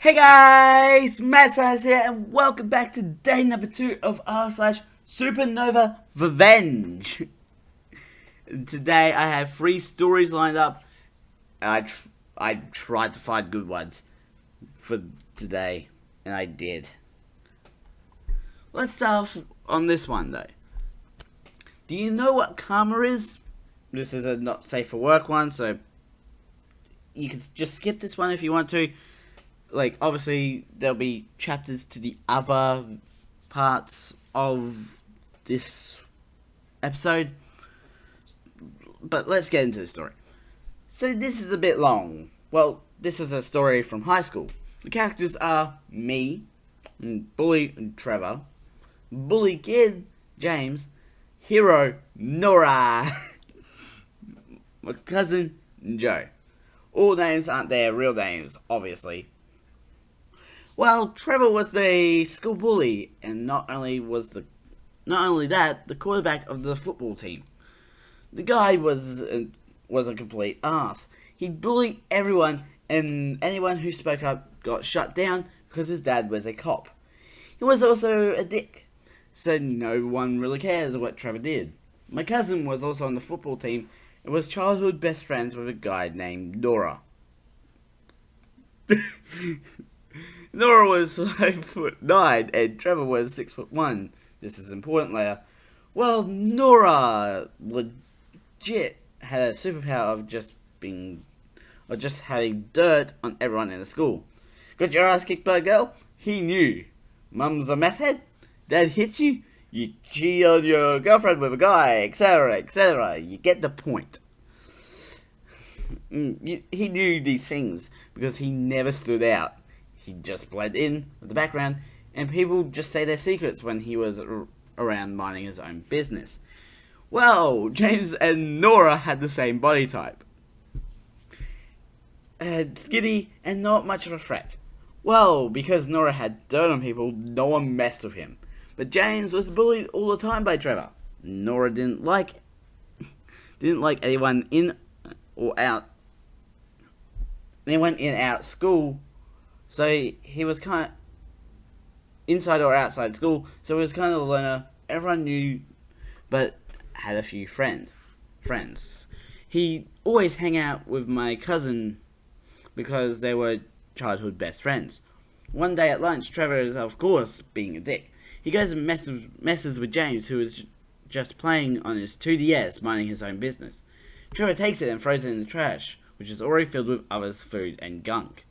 Hey guys, Matt Size here, and welcome back to day number 2 of r/SupernovaRevenge. Today I have 3 stories lined up, and I tried to find good ones for today, and I did. Let's start off on this one though. Do you know what karma is? This is a not safe for work one, so you can just skip this one if you want to. Like, obviously, there'll be chapters to the other parts of this episode. But let's get into the story. So this is a bit long. Well, this is a story from high school. The characters are me, Bully Trevor, Bully Kid James, Hero Nora, my cousin Joe. All names aren't their real names, obviously. Well, Trevor was the school bully, and not only that, the quarterback of the football team. The guy was a complete ass. He'd bully everyone, and anyone who spoke up got shut down because his dad was a cop. He was also a dick, so no one really cares what Trevor did. My cousin was also on the football team and was childhood best friends with a guy named Nora. Nora was 5'9" and Trevor was 6'1". This is important later. Well, Nora legit had a superpower of just having dirt on everyone in the school. Got your ass kicked by a girl? He knew. Mum's a meth head? Dad hits you? You cheat on your girlfriend with a guy, etc., etc. You get the point. He knew these things because he never stood out. He just blended in with the background, and people just say their secrets when he was around minding his own business. Well, James and Nora had the same body type. Skinny and not much of a threat. Well, because Nora had dirt on people, no one messed with him. But James was bullied all the time by Trevor. Nora didn't like anyone in or out school. So he was kind of inside or outside school, so he was kind of a loner. Everyone knew, but had a few friends. He always hang out with my cousin because they were childhood best friends. One day at lunch, Trevor is, of course, being a dick. He goes and messes with James, who is just playing on his 2DS, minding his own business. Trevor takes it and throws it in the trash, which is already filled with others' food and gunk.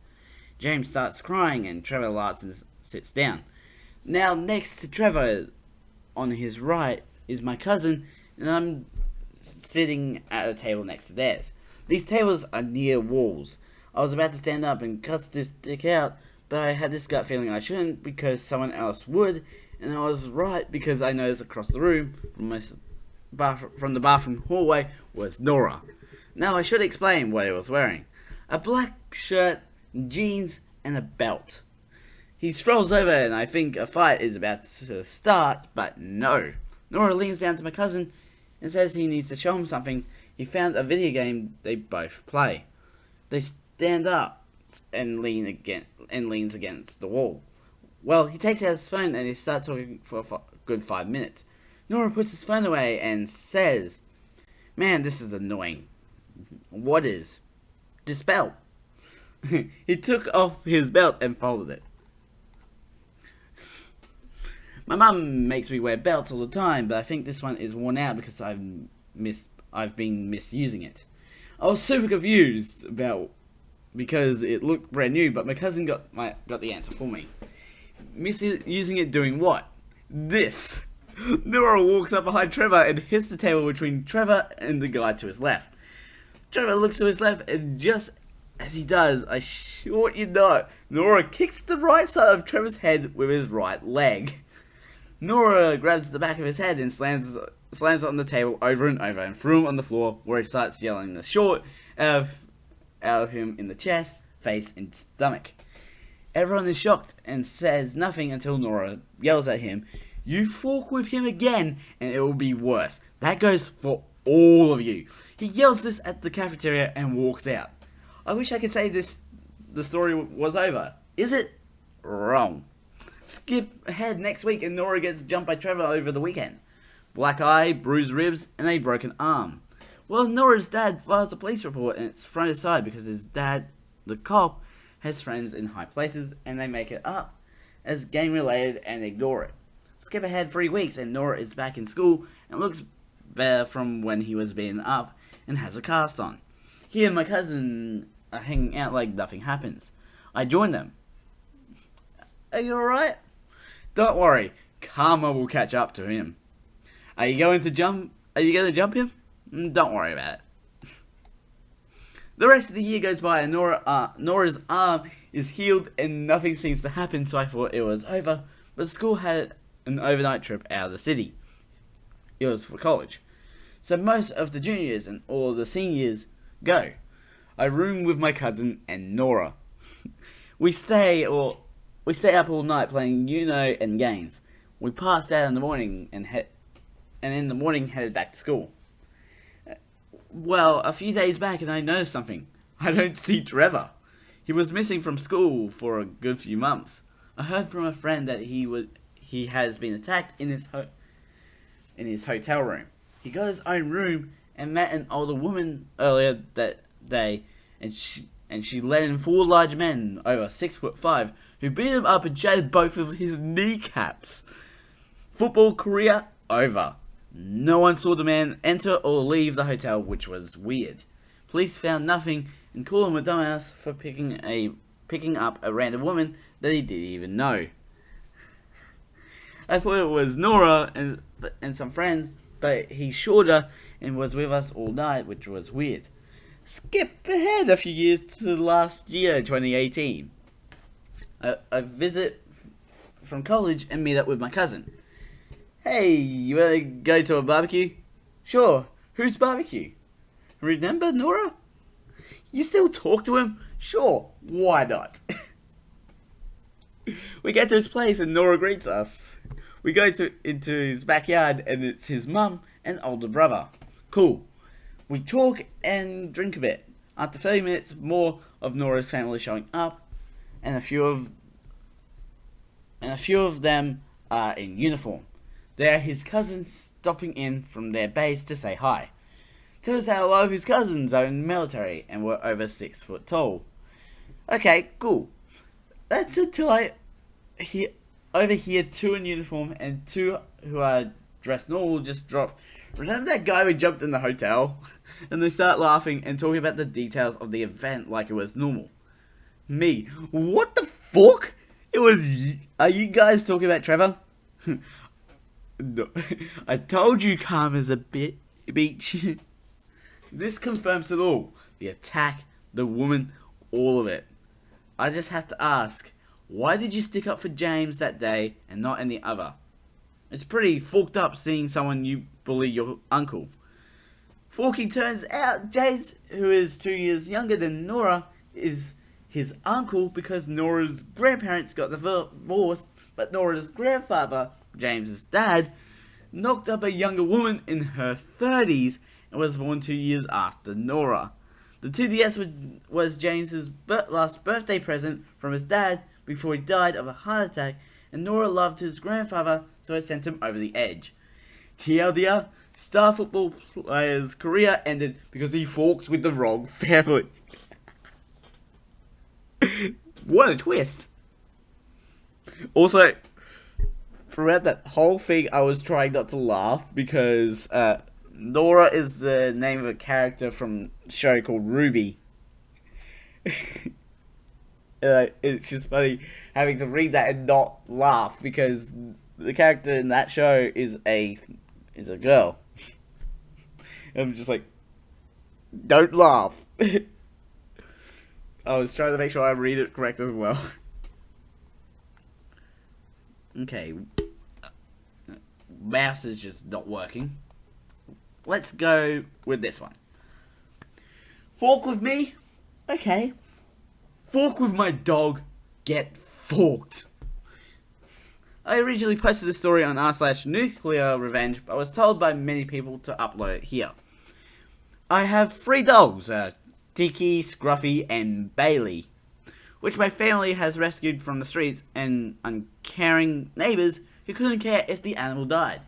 James starts crying and Trevor laughs and sits down. Now next to Trevor, on his right, is my cousin, and I'm sitting at a table next to theirs. These tables are near walls. I was about to stand up and cuss this dick out, but I had this gut feeling I shouldn't because someone else would, and I was right because I noticed across the room from the bathroom hallway was Nora. Now I should explain what he was wearing. A black shirt, jeans, and a belt. He strolls over and I think a fight is about to start, but no. Nora leans down to my cousin and says he needs to show him something. He found a video game they both play. They stand up and leans against the wall. Well, he takes out his phone and he starts talking for a good 5 minutes. Nora puts his phone away and says, "Man, this is annoying." "What is?" "This belt." He took off his belt and folded it. My mum makes me wear belts all the time, but I think this one is worn out because I've been misusing it. I was super confused because it looked brand new, but my cousin got the answer for me. Misusing it doing what? This. Nora walks up behind Trevor and hits the table between Trevor and the guy to his left. Trevor looks to his left, and just as he does, I short you not, Nora kicks the right side of Trevor's head with his right leg. Nora grabs the back of his head and slams it on the table over and over and threw him on the floor, where he starts yelling the short out of him in the chest, face, and stomach. Everyone is shocked and says nothing until Nora yells at him, "You fork with him again and it will be worse. That goes for all of you." He yells this at the cafeteria and walks out. I wish I could say the story was over. Is it? Wrong. Skip ahead next week and Nora gets jumped by Trevor over the weekend. Black eye, bruised ribs, and a broken arm. Well, Nora's dad files a police report and it's thrown aside because his dad, the cop, has friends in high places and they make it up as gang related and ignore it. Skip ahead 3 weeks and Nora is back in school and looks better from when he was beaten up and has a cast on. He and my cousin are hanging out like nothing happens. I join them. Are you alright? Don't worry, karma will catch up to him. Are you going to jump him? Don't worry about it. The rest of the year goes by and Nora's arm is healed and nothing seems to happen, so I thought it was over, but the school had an overnight trip out of the city. It was for college. So most of the juniors and all the seniors go. I room with my cousin and Nora. We stay up all night playing Uno and games. We passed out in the morning and in the morning headed back to school. Well, a few days back and I noticed something. I don't see Trevor. He was missing from school for a good few months. I heard from a friend that he has been attacked in his hotel room. He got his own room and met an older woman earlier that day, and she let in 4 large men over 6'5" who beat him up and shattered both of his kneecaps. Football career over. No one saw the man enter or leave the hotel, which was weird. Police found nothing and called him a dumbass for picking up a random woman that he didn't even know. I thought it was Nora and some friends, but he's shorter and was with us all night, which was weird. Skip ahead a few years to last year, 2018. I visit from college and meet up with my cousin. Hey, you wanna go to a barbecue? Sure. Whose barbecue? Remember Nora? You still talk to him? Sure. Why not? We get to his place and Nora greets us. We go into his backyard and it's his mum and older brother. Cool. We talk and drink a bit. After 30 minutes, more of Nora's family showing up, and a few of them are in uniform. They are his cousins stopping in from their base to say hi. Turns out a lot of his cousins are in the military and were over 6 foot tall. Okay, cool. That's until I overhear 2 in uniform and 2 who are dressed normal just drop. Remember that guy who jumped in the hotel? And they start laughing and talking about the details of the event like it was normal. Me, what the fuck? Are you guys talking about Trevor? No. I told you karma's a beach. This confirms it all. The attack, the woman, all of it. I just have to ask, why did you stick up for James that day and not any other? It's pretty fucked up seeing someone you bully your uncle. Forking turns out James, who is 2 years younger than Nora, is his uncle because Nora's grandparents got divorced, but Nora's grandfather, James's dad, knocked up a younger woman in her 30s and was born 2 years after Nora. The 2DS was James's last birthday present from his dad before he died of a heart attack, and Nora loved his grandfather, so it sent him over the edge. TLDR, star football player's career ended because he forked with the wrong family. What a twist. Also, throughout that whole thing, I was trying not to laugh because Nora is the name of a character from a show called Ruby. It's just funny having to read that and not laugh because the character in that show is a girl. I'm just like, don't laugh. I was trying to make sure I read it correct as well. Okay. Mouse is just not working. Let's go with this one. Fork with me? Okay. Fork with my dog. Get forked. I originally posted this story on r/NuclearRevenge, but I was told by many people to upload it here. I have 3 dogs, Tiki, Scruffy, and Bailey. which my family has rescued from the streets and uncaring neighbours who couldn't care if the animal died.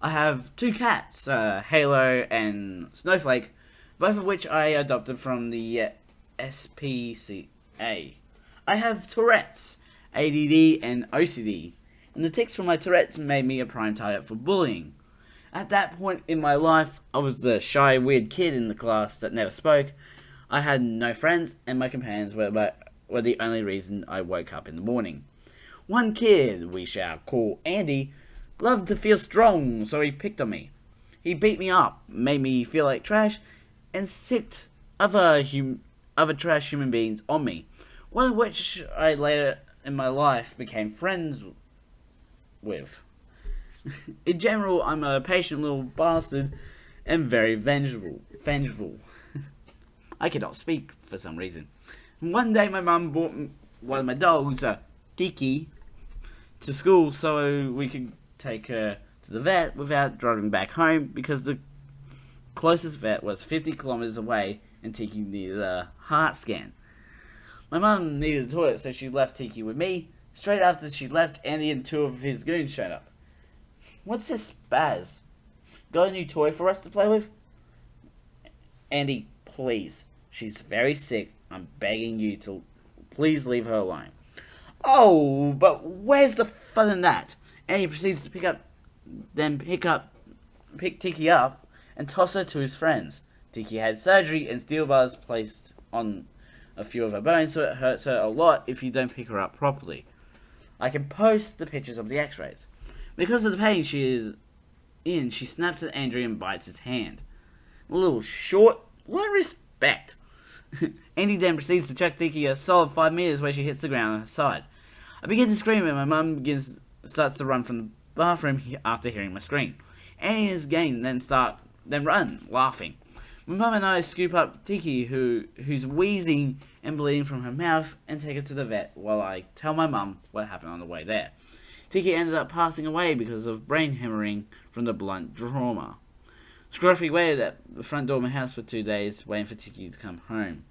I have 2 cats, Halo and Snowflake, both of which I adopted from the SPCA. I have Tourette's, ADD and OCD, and the tics from my Tourette's made me a prime target for bullying. At that point in my life, I was the shy, weird kid in the class that never spoke. I had no friends, and my companions were the only reason I woke up in the morning. One kid, we shall call Andy, loved to feel strong, so he picked on me. He beat me up, made me feel like trash, and sicked other trash human beings on me, one of which I later in my life became friends with. In general, I'm a patient little bastard and very vengeful. I cannot speak for some reason. One day my mum brought one of my dogs, Tiki, to school so we could take her to the vet without driving back home because the closest vet was 50 kilometers away and Tiki needed a heart scan. My mum needed a toilet, so she left Tiki with me. Straight after she left, Andy and 2 of his goons showed up. "What's this, Baz? Got a new toy for us to play with?" "Andy, please. She's very sick. I'm begging you to please leave her alone." "Oh, but where's the fun in that?" Andy proceeds to pick Tiki up and toss her to his friends. Tiki had surgery and steel bars placed on a few of her bones, so it hurts her a lot if you don't pick her up properly. I can post the pictures of the x-rays. Because of the pain she is in, she snaps at Andrew and bites his hand. A little short, learn respect. Andy then proceeds to chuck Tiki a solid 5 meters where she hits the ground on her side. I begin to scream and my mum starts to run from the bathroom after hearing my scream. Andy and his gang then run, laughing. My mum and I scoop up Tiki, who's wheezing and bleeding from her mouth, and take her to the vet while I tell my mum what happened on the way there. Tiki ended up passing away because of brain hemorrhaging from the blunt trauma. Scruffy waited at the front door of my house for 2 days, waiting for Tiki to come home.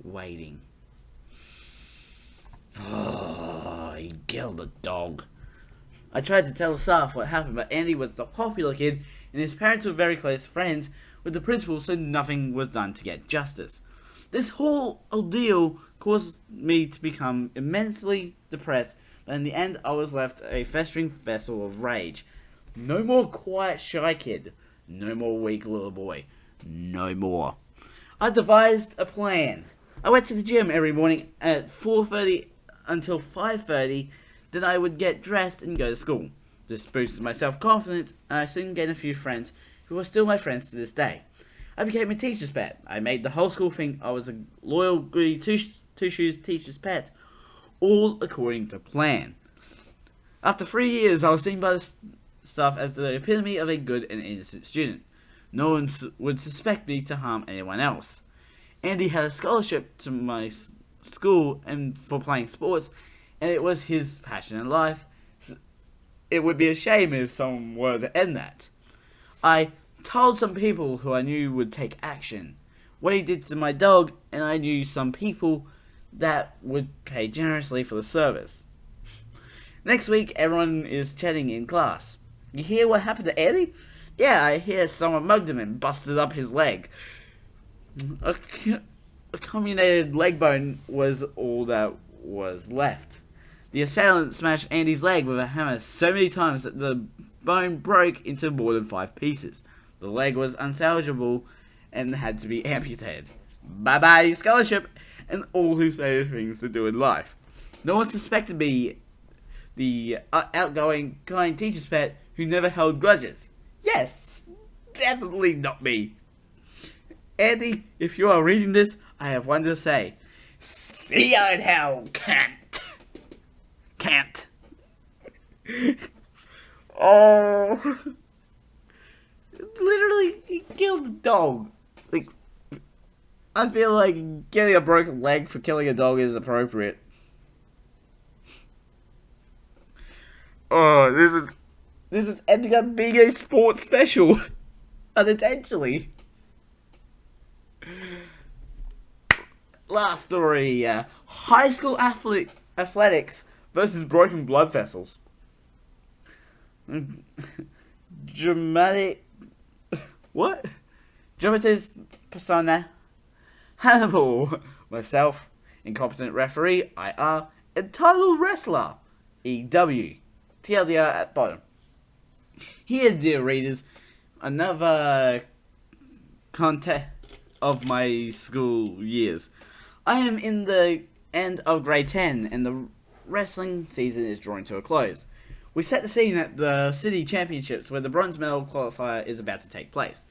Waiting. Oh, he killed the dog. I tried to tell the staff what happened, but Andy was the popular kid, and his parents were very close friends with the principal, so nothing was done to get justice. This whole ordeal caused me to become immensely depressed, but in the end I was left a festering vessel of rage. No more quiet shy kid. No more weak little boy. No more. I devised a plan. I went to the gym every morning at 4:30 until 5:30, then I would get dressed and go to school. This boosted my self-confidence, and I soon gained a few friends who are still my friends to this day. I became a teacher's pet. I made the whole school think I was a loyal, goody, two-shoes teacher's pet, all according to plan. After 3 years, I was seen by the staff as the epitome of a good and innocent student. No one would suspect me to harm anyone else. Andy had a scholarship to my school and for playing sports, and it was his passion in life. It would be a shame if someone were to end that. I told some people who I knew would take action. What he did to my dog, and I knew some people that would pay generously for the service. Next week, everyone is chatting in class. "You hear what happened to Eddie?" "Yeah, I hear someone mugged him and busted up his leg." A comminuted leg bone was all that was left. The assailant smashed Andy's leg with a hammer so many times that the bone broke into more than 5 pieces. The leg was unsalvageable and had to be amputated. Bye-bye scholarship and all his favorite things to do in life. No one suspected me, the outgoing, kind teacher's pet who never held grudges. Yes, definitely not me. Andy, if you are reading this, I have one to say. See you in hell, can't. Oh. Literally, he killed the dog. Like, I feel like getting a broken leg for killing a dog is appropriate. Oh, this is ending up being a sports special. Unintentionally. Last story, high school athletics versus broken blood vessels. Dramatic... What? Dramatis persona. Hannibal. Myself. Incompetent referee, IR. Entitled wrestler, EW. TLDR at bottom. Here, dear readers, another content of my school years. I am in the end of grade 10 and the wrestling season is drawing to a close. We set the scene at the city championships where the bronze medal qualifier is about to take place.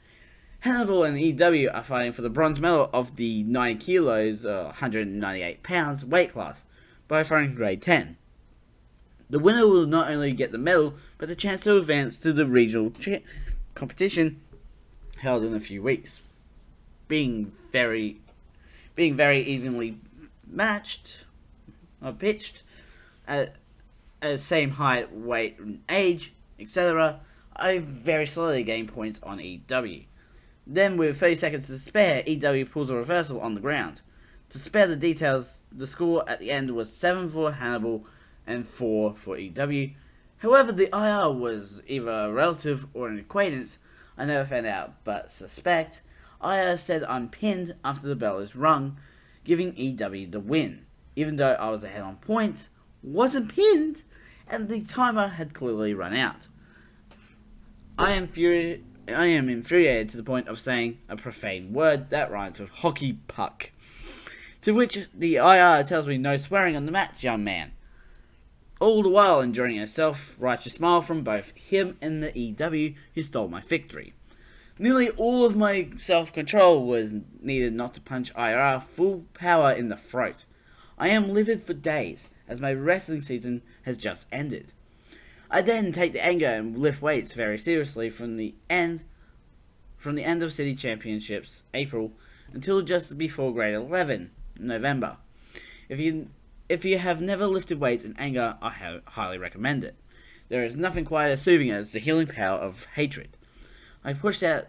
Hannibal and EW are fighting for the bronze medal of the 9 kilos, 198 pounds weight class, both are in grade 10. The winner will not only get the medal, but the chance to advance to the regional competition held in a few weeks. Being very evenly pitched, at the same height, weight, and age, etc., I very slowly gain points on EW. Then, with 30 seconds to spare, EW pulls a reversal on the ground. To spare the details, the score at the end was 7 for Hannibal and 4 for EW. However, the IR was either a relative or an acquaintance. I never found out, but suspect. IR said I'm pinned after the bell is rung, giving EW the win. Even though I was ahead on points, wasn't pinned, and the timer had clearly run out. I am infuriated to the point of saying a profane word that rhymes with hockey puck. To which the IR tells me no swearing on the mats, young man. All the while enjoying a self-righteous smile from both him and the EW who stole my victory. Nearly all of my self-control was needed not to punch IR full power in the throat. I am livid for days, as my wrestling season has just ended. I then take the anger and lift weights very seriously from the end of City Championships, April, until just before grade 11, November. If you have never lifted weights in anger, I highly recommend it. There is nothing quite as soothing as the healing power of hatred. I pushed the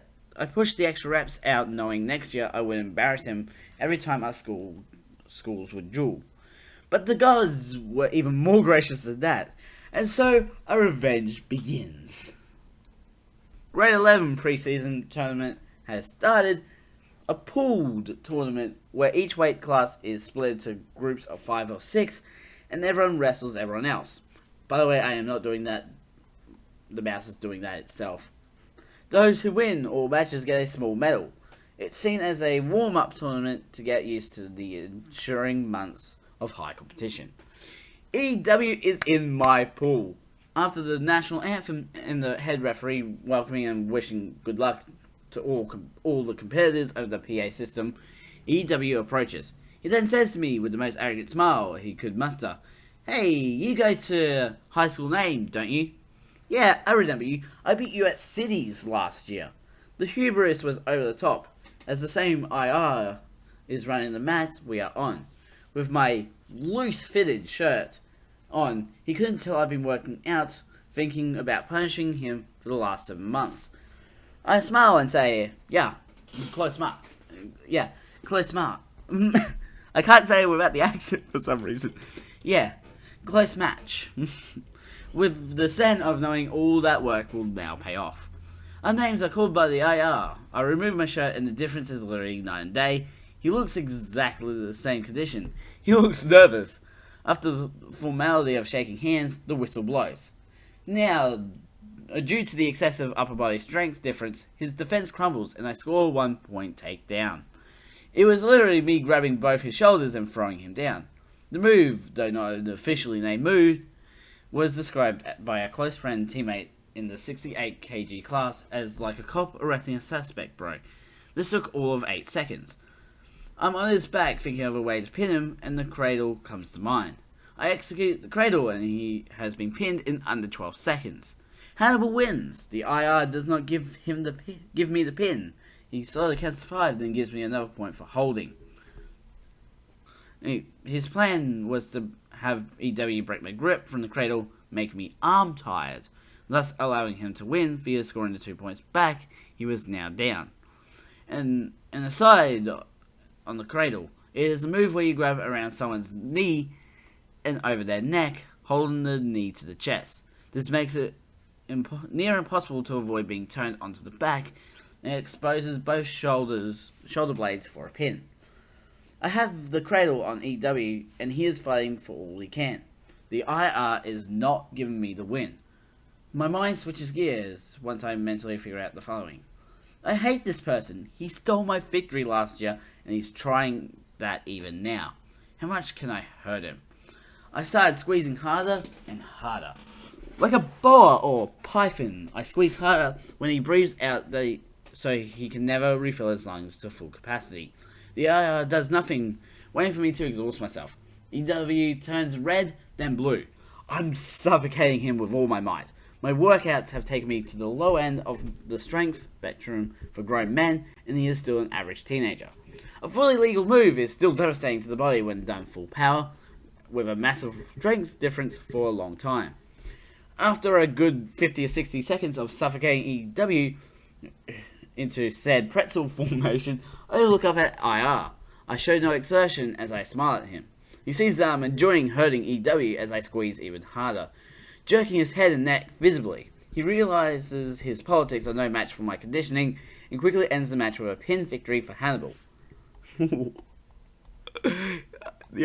extra reps out knowing next year I would embarrass him every time our schools would duel. But the gods were even more gracious than that, and so our revenge begins. Grade 11 preseason tournament has started, a pooled tournament where each weight class is split into groups of 5 or 6, and everyone wrestles everyone else. By the way, I am not doing that. The mouse is doing that itself. Those who win all matches get a small medal. It's seen as a warm-up tournament to get used to the ensuing months of high competition. EW is in my pool. After the national anthem and the head referee welcoming and wishing good luck to all the competitors of the PA system, EW approaches. He then says to me with the most arrogant smile he could muster, "Hey, you go to high school name, don't you?" "Yeah, I remember you. I beat you at Cities last year." The hubris was over the top, as the same IR is running the mat we are on. With my loose-fitted shirt on, he couldn't tell I'd been working out, thinking about punishing him for the last 7 months. I smile and say, "Yeah, close mark. Yeah, close mark." I can't say it without the accent for some reason. "Yeah, close match." With the sense of knowing all that work will now pay off. Our names are called by the IR. I remove my shirt and the difference is literally night and day. He looks exactly the same condition. He looks nervous. After the formality of shaking hands, the whistle blows. Now, due to the excessive upper body strength difference, his defense crumbles and I score 1 point takedown. It was literally me grabbing both his shoulders and throwing him down. The move, though not an officially named move, was described by a close friend and teammate in the 68 kg class as like a cop arresting a suspect, bro. This took all of 8 seconds. I'm on his back thinking of a way to pin him and the cradle comes to mind. I execute the cradle and he has been pinned in under 12 seconds. Hannibal wins. The IR does not give me the pin. He slowly counts to 5 then gives me another point for holding. His plan was to have EW break my grip from the cradle, make me arm tired, thus allowing him to win via scoring the 2 points back. He was now down. And aside on the cradle, It is a move where you grab around someone's knee and over their neck, holding the knee to the chest. This makes it near impossible to avoid being turned onto the back, and it exposes both shoulder blades for a pin. I have the cradle on EW, and he is fighting for all he can. The IR is not giving me the win. My mind switches gears once I mentally figure out the following. I hate this person. He stole my victory last year, and he's trying that even now. How much can I hurt him? I started squeezing harder and harder. Like a boa or python, I squeeze harder when he breathes out so he can never refill his lungs to full capacity. The IR does nothing, waiting for me to exhaust myself. EW turns red, then blue. I'm suffocating him with all my might. My workouts have taken me to the low end of the strength spectrum for grown men, and he is still an average teenager. A fully legal move is still devastating to the body when done full power, with a massive strength difference for a long time. After a good 50 or 60 seconds of suffocating EW into said pretzel formation, I look up at IR. I show no exertion as I smile at him. He sees that I'm enjoying hurting EW as I squeeze even harder, jerking his head and neck visibly. He realizes his politics are no match for my conditioning and quickly ends the match with a pin victory for Hannibal. The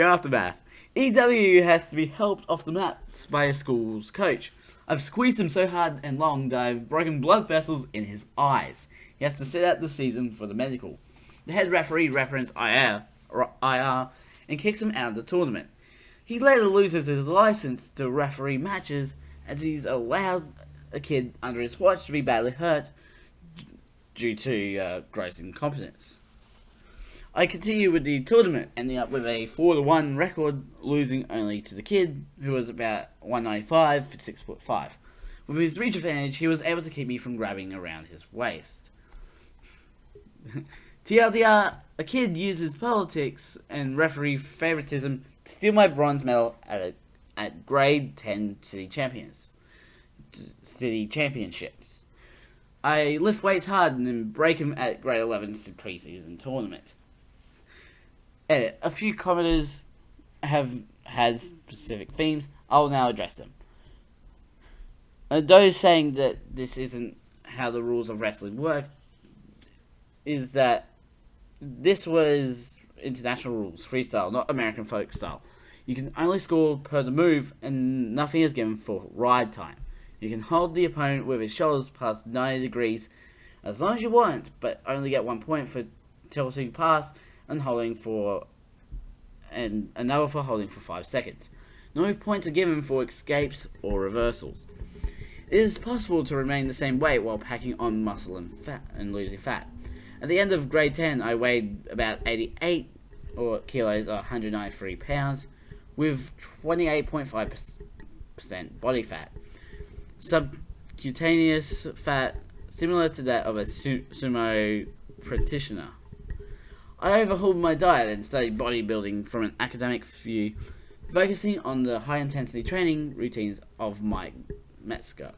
aftermath. EW has to be helped off the mats by a school's coach. I've squeezed him so hard and long that I've broken blood vessels in his eyes. He has to sit out the season for the medical. The head referee represents IR and kicks him out of the tournament. He later loses his license to referee matches as he's allowed a kid under his watch to be badly hurt due to gross incompetence. I continue with the tournament, ending up with a 4-1 record, losing only to the kid, who was about 195 for 6'5". With his reach advantage, he was able to keep me from grabbing around his waist. TLDR, a kid uses politics and referee favoritism to steal my bronze medal at grade 10 city championships. I lift weights hard and then break him at grade 11 preseason tournament. Edit. A few commenters have had specific themes. I'll now address them. Those saying that this isn't how the rules of wrestling work is that this was international rules, freestyle, not American folk style. You can only score per the move, and nothing is given for ride time. You can hold the opponent with his shoulders past 90 degrees as long as you want, but only get 1 point for tilting past and holding for, and another for holding for 5 seconds. No points are given for escapes or reversals. It is possible to remain the same weight while packing on muscle and fat and losing fat. At the end of grade 10, I weighed about 88 kilos or 193 pounds with 28.5% body fat. Subcutaneous fat similar to that of a sumo practitioner. I overhauled my diet and studied bodybuilding from an academic view, focusing on the high-intensity training routines of Mike Metzger.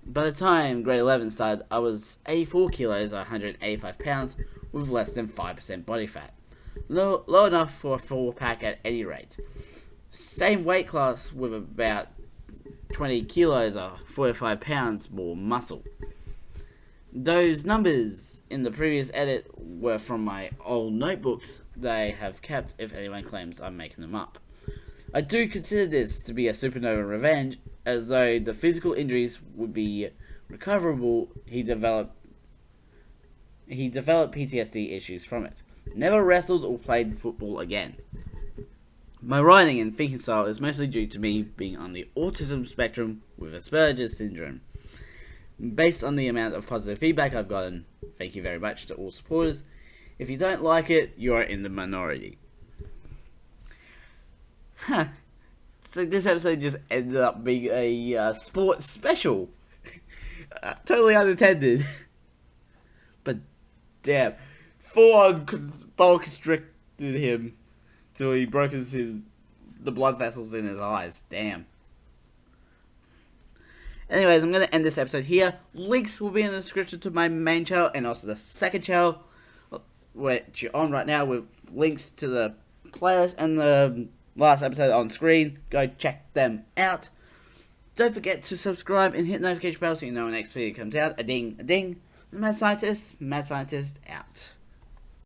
By the time grade 11 started, I was 84 kilos or 185 pounds with less than 5% body fat. Low enough for a full pack at any rate. Same weight class with about 20 kilos or 45 pounds more muscle. Those numbers in the previous edit were from my old notebooks that I have kept if anyone claims I'm making them up. I do consider this to be a SupernovaRevenge, as though the physical injuries would be recoverable. He developed PTSD issues from it. Never wrestled or played football again. My writing and thinking style is mostly due to me being on the autism spectrum with Asperger's syndrome. Based on the amount of positive feedback I've gotten, thank you very much to all supporters. If you don't like it, you are in the minority. So this episode just ended up being a sports special. Totally unintended. But damn. Full-on Boa Constricted him till he broke the blood vessels in his eyes. Damn. Anyways, I'm going to end this episode here. Links will be in the description to my main channel and also the second channel. which you're on right now with links to the playlist and the last episode on screen. Go check them out. Don't forget to subscribe and hit the notification bell so you know when the next video comes out. A ding, a ding. Mad Scientist out.